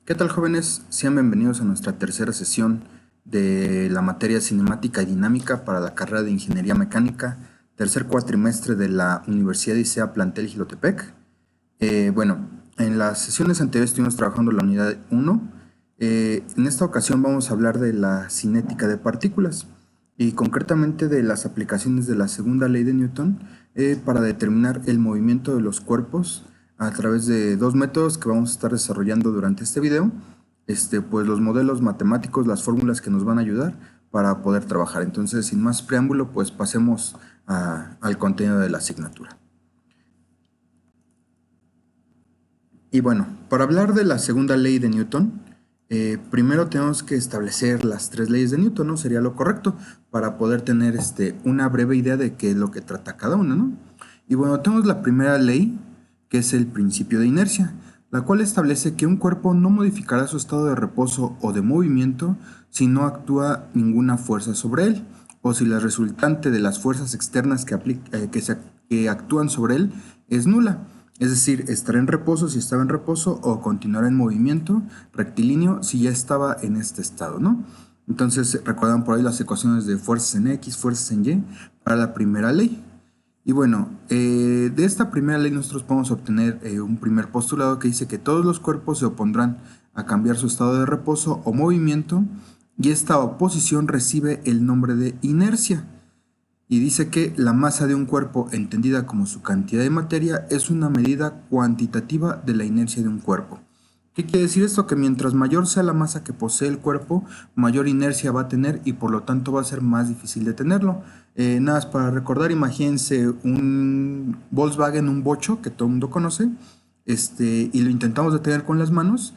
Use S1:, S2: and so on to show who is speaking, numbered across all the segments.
S1: ¿Qué tal, jóvenes? Sean bienvenidos a nuestra tercera sesión de la materia cinemática y dinámica para la carrera de Ingeniería Mecánica, tercer cuatrimestre de la Universidad ICEA Plantel Jilotepec. En las sesiones anteriores estuvimos trabajando la unidad 1. En esta ocasión vamos a hablar de la cinética de partículas y concretamente de las aplicaciones de la segunda ley de Newton para determinar el movimiento de los cuerpos a través de dos métodos que vamos a estar desarrollando durante este video. Pues los modelos matemáticos, las fórmulas que nos van a ayudar para poder trabajar. Entonces, sin más preámbulo, pues pasemos al contenido de la asignatura. Y bueno, para hablar de la segunda ley de Newton, primero tenemos que establecer las tres leyes de Newton, ¿no? Sería lo correcto para poder tener una breve idea de qué es lo que trata cada una, ¿no? Y bueno, tenemos la primera ley, que es el principio de inercia, la cual establece que un cuerpo no modificará su estado de reposo o de movimiento si no actúa ninguna fuerza sobre él, o si la resultante de las fuerzas externas que actúan sobre él es nula. Es decir, estará en reposo si estaba en reposo o continuará en movimiento rectilíneo si ya estaba en este estado, ¿no? Entonces, recuerdan por ahí las ecuaciones de fuerzas en X, fuerzas en Y para la primera ley. Y bueno, de esta primera ley nosotros podemos obtener un primer postulado que dice que todos los cuerpos se opondrán a cambiar su estado de reposo o movimiento y esta oposición recibe el nombre de inercia. Y dice que la masa de un cuerpo, entendida como su cantidad de materia, es una medida cuantitativa de la inercia de un cuerpo. ¿Qué quiere decir esto? Que mientras mayor sea la masa que posee el cuerpo, mayor inercia va a tener y por lo tanto va a ser más difícil detenerlo. Nada más para recordar, imagínense un Volkswagen, un bocho que todo el mundo conoce, y lo intentamos detener con las manos,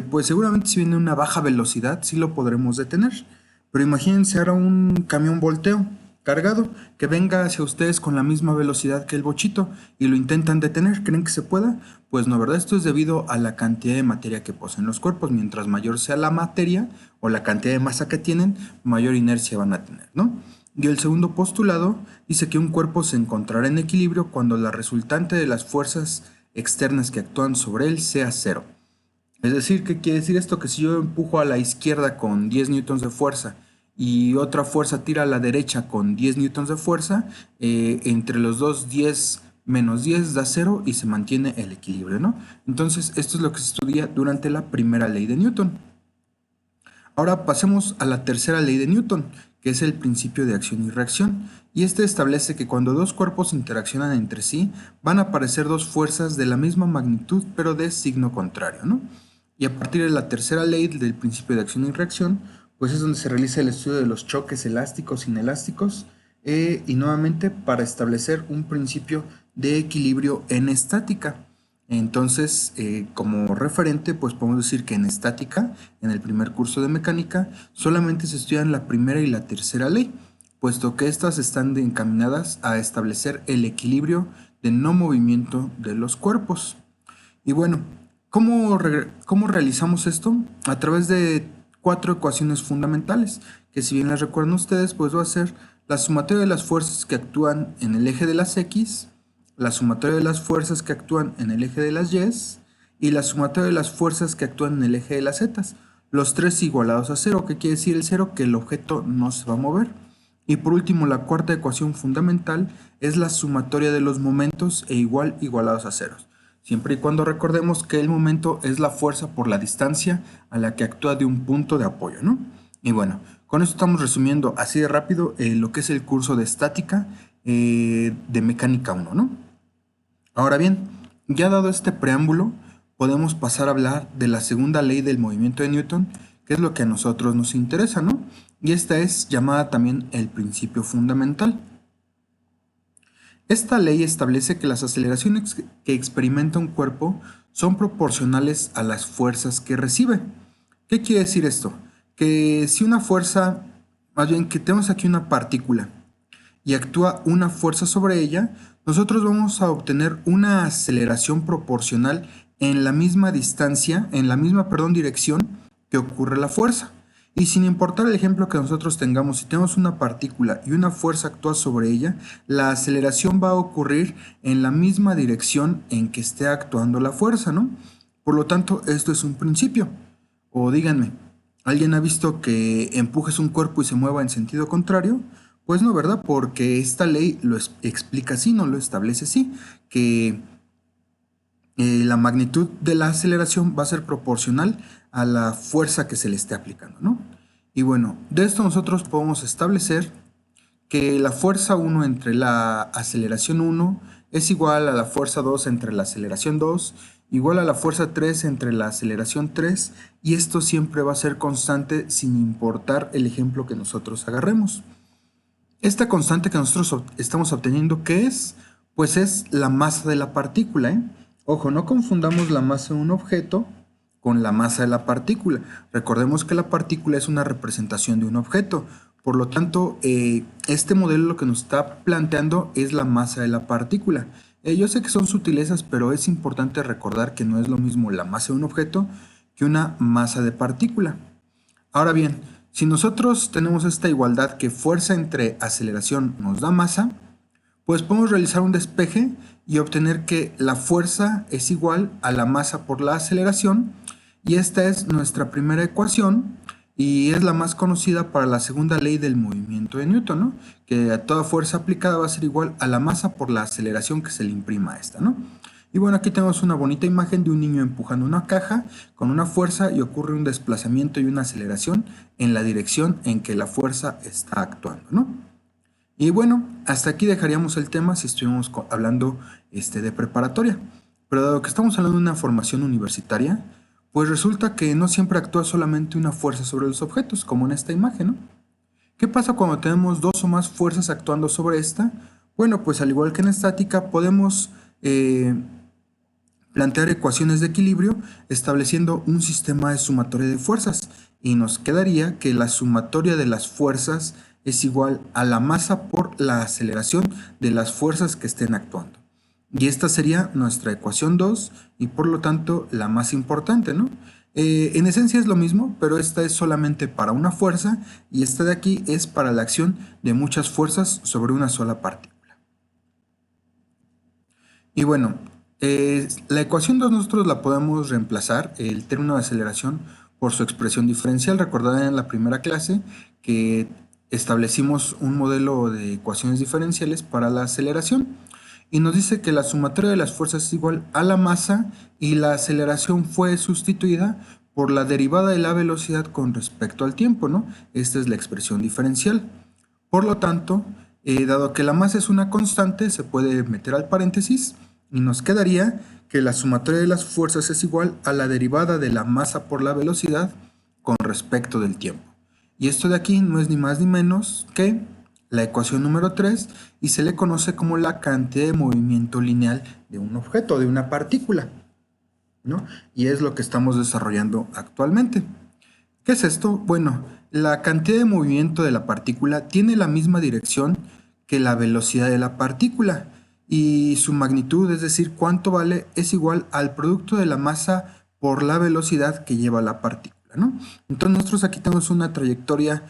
S1: pues seguramente si viene a una baja velocidad sí lo podremos detener. Pero imagínense ahora un camión volteo cargado que venga hacia ustedes con la misma velocidad que el bochito y lo intentan detener. ¿Creen que se pueda? Pues no, ¿verdad? Esto es debido a la cantidad de materia que poseen los cuerpos. Mientras mayor sea la materia o la cantidad de masa que tienen, mayor inercia van a tener, ¿no? Y el segundo postulado dice que un cuerpo se encontrará en equilibrio cuando la resultante de las fuerzas externas que actúan sobre él sea cero. Es decir, ¿qué quiere decir esto? Que si yo empujo a la izquierda con 10 newtons de fuerza y otra fuerza tira a la derecha con 10 newtons de fuerza, entre los dos 10 menos 10 da 0 y se mantiene el equilibrio, ¿no? Entonces, esto es lo que se estudia durante la primera ley de Newton. Ahora pasemos a la tercera ley de Newton, que es el principio de acción y reacción. Y este establece que cuando dos cuerpos interaccionan entre sí, van a aparecer dos fuerzas de la misma magnitud, pero de signo contrario, ¿no? Y a partir de la tercera ley del principio de acción y reacción, pues es donde se realiza el estudio de los choques elásticos e inelásticos y nuevamente para establecer un principio de equilibrio en estática. Entonces, como referente, pues podemos decir que en estática, en el primer curso de mecánica, solamente se estudian la primera y la tercera ley, puesto que estas están encaminadas a establecer el equilibrio de no movimiento de los cuerpos. Y bueno, ¿cómo realizamos esto? A través de 4 ecuaciones fundamentales, que si bien las recuerdan ustedes, pues va a ser la sumatoria de las fuerzas que actúan en el eje de las X, la sumatoria de las fuerzas que actúan en el eje de las Y y la sumatoria de las fuerzas que actúan en el eje de las Z. Los tres igualados a 0. ¿Qué quiere decir el 0? Que el objeto no se va a mover. Y por último, la cuarta ecuación fundamental es la sumatoria de los momentos igualados a 0. Siempre y cuando recordemos que el momento es la fuerza por la distancia a la que actúa de un punto de apoyo, ¿no? Y bueno, con esto estamos resumiendo así de rápido lo que es el curso de estática de mecánica 1, ¿no? Ahora bien, ya dado este preámbulo, podemos pasar a hablar de la segunda ley del movimiento de Newton, que es lo que a nosotros nos interesa, ¿no? Y esta es llamada también el principio fundamental. Esta ley establece que las aceleraciones que experimenta un cuerpo son proporcionales a las fuerzas que recibe. ¿Qué quiere decir esto? Que si una fuerza, más bien que tenemos aquí una partícula y actúa una fuerza sobre ella, nosotros vamos a obtener una aceleración proporcional en la misma distancia, en la misma, dirección que ocurre la fuerza. Y sin importar el ejemplo que nosotros tengamos, si tenemos una partícula y una fuerza actúa sobre ella, la aceleración va a ocurrir en la misma dirección en que esté actuando la fuerza, ¿no? Por lo tanto, esto es un principio. O díganme, ¿alguien ha visto que empujes un cuerpo y se mueva en sentido contrario? Pues no, ¿verdad? Porque esta ley lo explica así, no lo establece así, que la magnitud de la aceleración va a ser proporcional a la fuerza que se le esté aplicando, ¿no? Y bueno, de esto nosotros podemos establecer que la fuerza 1 entre la aceleración 1 es igual a la fuerza 2 entre la aceleración 2, igual a la fuerza 3 entre la aceleración 3, y esto siempre va a ser constante sin importar el ejemplo que nosotros agarremos. Esta constante que nosotros estamos obteniendo, ¿qué es? Pues es la masa de la partícula, ¿eh? Ojo, no confundamos la masa de un objeto con la masa de la partícula. Recordemos que la partícula es una representación de un objeto. Por lo tanto, este modelo lo que nos está planteando es la masa de la partícula. Yo sé que son sutilezas, pero es importante recordar que no es lo mismo la masa de un objeto que una masa de partícula. Ahora bien, si nosotros tenemos esta igualdad que fuerza entre aceleración nos da masa, pues podemos realizar un despeje y obtener que la fuerza es igual a la masa por la aceleración, y esta es nuestra primera ecuación y es la más conocida para la segunda ley del movimiento de Newton, ¿no? Que a toda fuerza aplicada va a ser igual a la masa por la aceleración que se le imprima a esta, ¿no? Y bueno, aquí tenemos una bonita imagen de un niño empujando una caja con una fuerza y ocurre un desplazamiento y una aceleración en la dirección en que la fuerza está actuando, ¿no? Y bueno, hasta aquí dejaríamos el tema si estuviéramos hablando de preparatoria. Pero dado que estamos hablando de una formación universitaria, pues resulta que no siempre actúa solamente una fuerza sobre los objetos, como en esta imagen, ¿no? ¿Qué pasa cuando tenemos dos o más fuerzas actuando sobre esta? Bueno, pues al igual que en estática, podemos plantear ecuaciones de equilibrio estableciendo un sistema de sumatoria de fuerzas, y nos quedaría que la sumatoria de las fuerzas es igual a la masa por la aceleración de las fuerzas que estén actuando. Y esta sería nuestra ecuación 2 y por lo tanto la más importante, ¿no? En esencia es lo mismo, pero esta es solamente para una fuerza y esta de aquí es para la acción de muchas fuerzas sobre una sola partícula. Y bueno, la ecuación 2 nosotros la podemos reemplazar, el término de aceleración, por su expresión diferencial. Recordarán en la primera clase que establecimos un modelo de ecuaciones diferenciales para la aceleración y nos dice que la sumatoria de las fuerzas es igual a la masa y la aceleración fue sustituida por la derivada de la velocidad con respecto al tiempo, ¿no? Esta es la expresión diferencial. Por lo tanto, dado que la masa es una constante, se puede meter al paréntesis y nos quedaría que la sumatoria de las fuerzas es igual a la derivada de la masa por la velocidad con respecto del tiempo. Y esto de aquí no es ni más ni menos que la ecuación número 3 y se le conoce como la cantidad de movimiento lineal de un objeto, de una partícula, ¿no? Y es lo que estamos desarrollando actualmente. ¿Qué es esto? Bueno, la cantidad de movimiento de la partícula tiene la misma dirección que la velocidad de la partícula y su magnitud, es decir, cuánto vale, es igual al producto de la masa por la velocidad que lleva la partícula, ¿no? Entonces nosotros aquí tenemos una trayectoria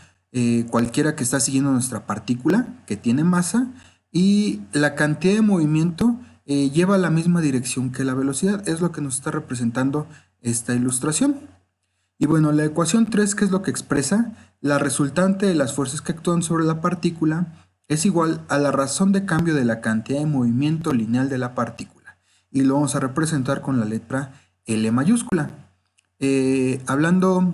S1: cualquiera que está siguiendo nuestra partícula, que tiene masa, y la cantidad de movimiento lleva la misma dirección que la velocidad, es lo que nos está representando esta ilustración. Y bueno, la ecuación 3, ¿qué es lo que expresa? La resultante de las fuerzas que actúan sobre la partícula es igual a la razón de cambio de la cantidad de movimiento lineal de la partícula. Y lo vamos a representar con la letra L mayúscula. Hablando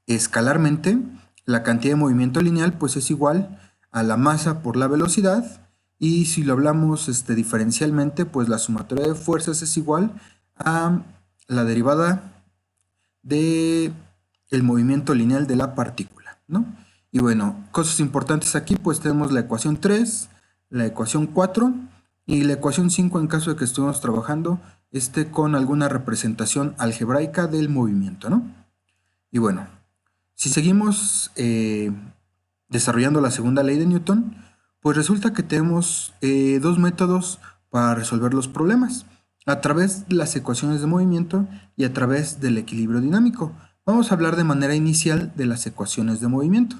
S1: escalarmente, la cantidad de movimiento lineal pues es igual a la masa por la velocidad. Y si lo hablamos diferencialmente, pues la sumatoria de fuerzas es igual a la derivada de el movimiento lineal de la partícula, ¿no? Y bueno, cosas importantes aquí, pues tenemos la ecuación 3, la ecuación 4 y la ecuación 5 en caso de que estemos trabajando con alguna representación algebraica del movimiento, ¿no? Y bueno, si seguimos desarrollando la segunda ley de Newton, pues resulta que tenemos dos métodos para resolver los problemas: a través de las ecuaciones de movimiento y a través del equilibrio dinámico. Vamos a hablar de manera inicial de las ecuaciones de movimiento.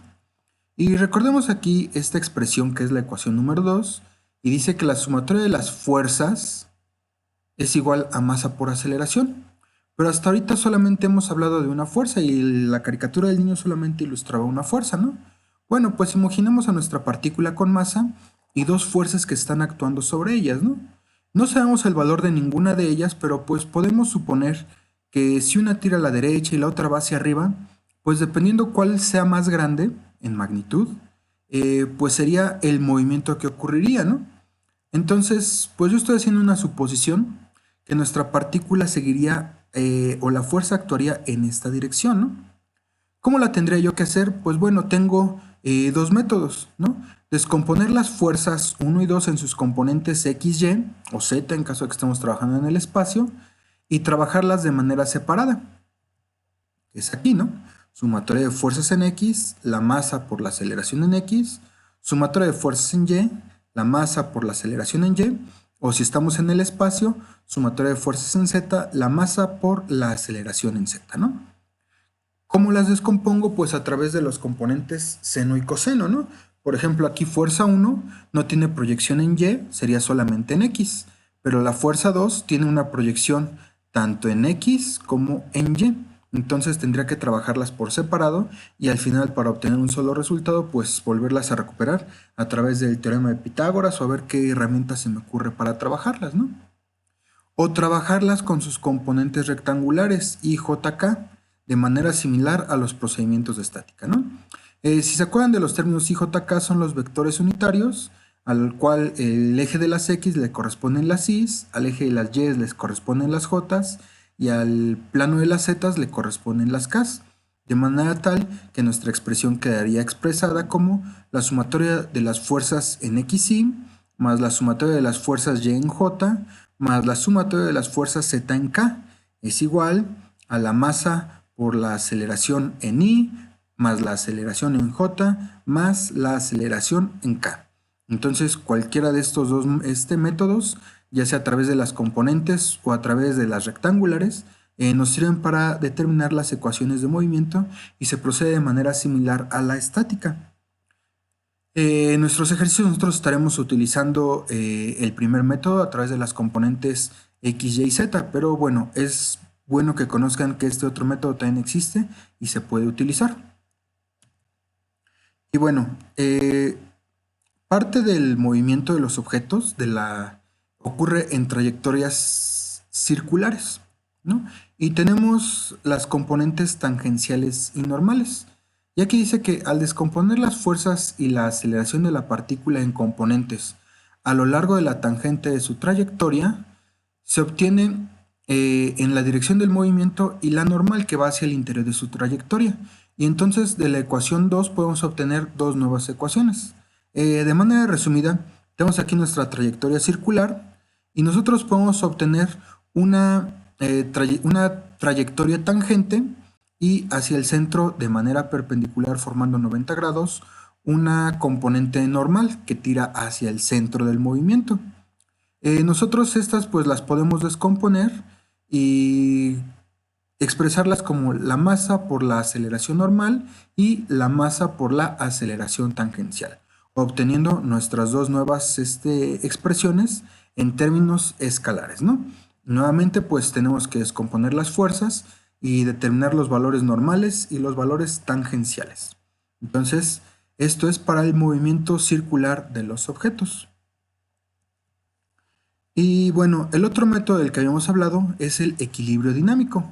S1: Y recordemos aquí esta expresión que es la ecuación número 2 y dice que la sumatoria de las fuerzas es igual a masa por aceleración. Pero hasta ahorita solamente hemos hablado de una fuerza y la caricatura del niño solamente ilustraba una fuerza, ¿no? Bueno, pues imaginemos a nuestra partícula con masa y dos fuerzas que están actuando sobre ellas, ¿no? No sabemos el valor de ninguna de ellas, pero pues podemos suponer que si una tira a la derecha y la otra va hacia arriba, pues dependiendo cuál sea más grande en magnitud, pues sería el movimiento que ocurriría, ¿no? Entonces, pues yo estoy haciendo una suposición que nuestra partícula seguiría o la fuerza actuaría en esta dirección, ¿no? ¿Cómo la tendría yo que hacer? Pues bueno, tengo dos métodos, ¿no? Descomponer las fuerzas 1 y 2 en sus componentes X, Y o Z en caso de que estemos trabajando en el espacio y trabajarlas de manera separada, que es aquí, ¿no? Sumatoria de fuerzas en X, la masa por la aceleración en X, sumatoria de fuerzas en Y, la masa por la aceleración en Y, o si estamos en el espacio, sumatoria de fuerzas en Z, la masa por la aceleración en Z, ¿no? ¿Cómo las descompongo? Pues a través de los componentes seno y coseno, ¿no? Por ejemplo, aquí fuerza 1 no tiene proyección en Y, sería solamente en X, pero la fuerza 2 tiene una proyección tanto en X como en Y. Entonces tendría que trabajarlas por separado y al final para obtener un solo resultado, pues volverlas a recuperar a través del teorema de Pitágoras o a ver qué herramienta se me ocurre para trabajarlas, ¿no? O trabajarlas con sus componentes rectangulares IJK de manera similar a los procedimientos de estática, ¿no? Si se acuerdan de los términos IJK son los vectores unitarios, al cual el eje de las X le corresponden las Y, al eje de las Y les corresponden las J y al plano de las Z le corresponden las K, de manera tal que nuestra expresión quedaría expresada como la sumatoria de las fuerzas en XY más la sumatoria de las fuerzas Y en J más la sumatoria de las fuerzas Z en K es igual a la masa por la aceleración en I más la aceleración en J más la aceleración en K. Entonces cualquiera de estos dos métodos, ya sea a través de las componentes o a través de las rectangulares, nos sirven para determinar las ecuaciones de movimiento y se procede de manera similar a la estática. En nuestros ejercicios nosotros estaremos utilizando el primer método a través de las componentes X, Y, Z, pero bueno, es bueno que conozcan que este otro método también existe y se puede utilizar. Y bueno, parte del movimiento de los objetos ocurre en trayectorias circulares, ¿no? Y tenemos las componentes tangenciales y normales. Y aquí dice que al descomponer las fuerzas y la aceleración de la partícula en componentes a lo largo de la tangente de su trayectoria, se obtiene en la dirección del movimiento y la normal que va hacia el interior de su trayectoria. Y entonces de la ecuación 2 podemos obtener dos nuevas ecuaciones. De manera resumida, tenemos aquí nuestra trayectoria circular y nosotros podemos obtener una trayectoria tangente y hacia el centro de manera perpendicular formando 90 grados una componente normal que tira hacia el centro del movimiento. Nosotros estas pues las podemos descomponer y expresarlas como la masa por la aceleración normal y la masa por la aceleración tangencial, obteniendo nuestras dos nuevas expresiones en términos escalares, ¿no? Nuevamente pues tenemos que descomponer las fuerzas y determinar los valores normales y los valores tangenciales. Entonces, esto es para el movimiento circular de los objetos. Y bueno, el otro método del que habíamos hablado es el equilibrio dinámico.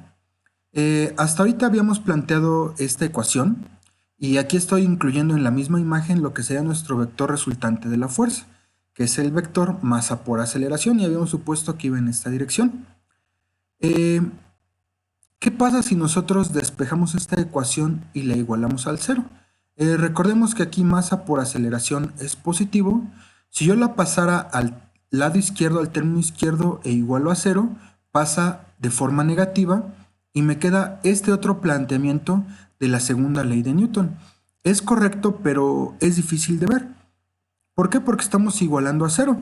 S1: Hasta ahorita habíamos planteado esta ecuación y aquí estoy incluyendo en la misma imagen lo que sería nuestro vector resultante de la fuerza, que es el vector masa por aceleración y habíamos supuesto que iba en esta dirección. ¿Qué pasa si nosotros despejamos esta ecuación y la igualamos al cero? Recordemos que aquí masa por aceleración es positivo. Si yo la pasara al lado izquierdo, al término izquierdo e igualo a cero, pasa de forma negativa y me queda este otro planteamiento de la segunda ley de Newton. Es correcto, pero es difícil de ver. ¿Por qué? Porque estamos igualando a cero.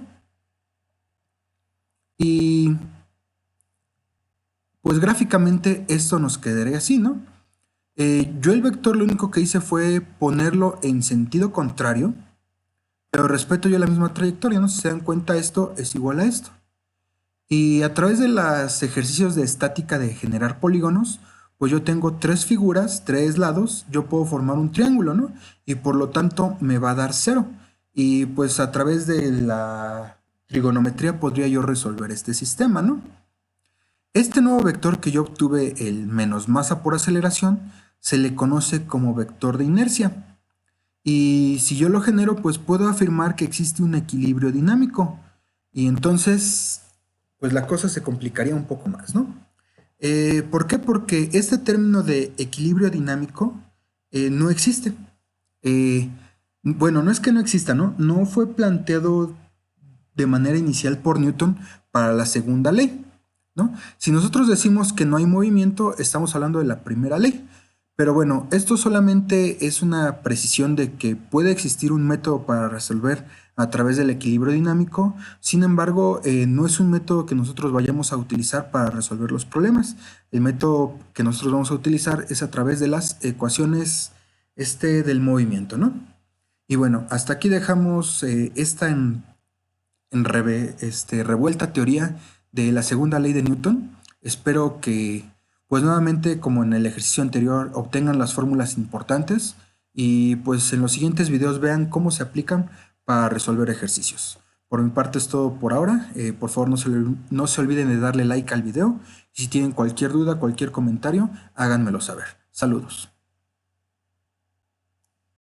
S1: Y pues gráficamente esto nos quedaría así, ¿no? Yo el vector lo único que hice fue ponerlo en sentido contrario, pero respeto yo la misma trayectoria, ¿no? Si se dan cuenta, esto es igual a esto. Y a través de los ejercicios de estática de generar polígonos, pues yo tengo tres figuras, tres lados, yo puedo formar un triángulo, ¿no? Y por lo tanto me va a dar 0. Y pues a través de la trigonometría podría yo resolver este sistema, ¿no? Este nuevo vector que yo obtuve, el menos masa por aceleración, se le conoce como vector de inercia. Y si yo lo genero, pues puedo afirmar que existe un equilibrio dinámico. Y entonces, pues la cosa se complicaría un poco más, ¿no? ¿Por qué? Porque este término de equilibrio dinámico no existe. Eh, bueno, no es que no exista, ¿no? No fue planteado de manera inicial por Newton para la segunda ley, ¿no? Si nosotros decimos que no hay movimiento, estamos hablando de la primera ley. Pero bueno, esto solamente es una precisión de que puede existir un método para resolver a través del equilibrio dinámico. Sin embargo, no es un método que nosotros vayamos a utilizar para resolver los problemas. El método que nosotros vamos a utilizar es a través de las ecuaciones del movimiento, ¿no? Y bueno, hasta aquí dejamos esta revuelta teoría de la segunda ley de Newton. Espero que, pues nuevamente, como en el ejercicio anterior, obtengan las fórmulas importantes y pues en los siguientes videos vean cómo se aplican para resolver ejercicios. Por mi parte es todo por ahora. Por favor no se olviden de darle like al video y si tienen cualquier duda, cualquier comentario, háganmelo saber. Saludos.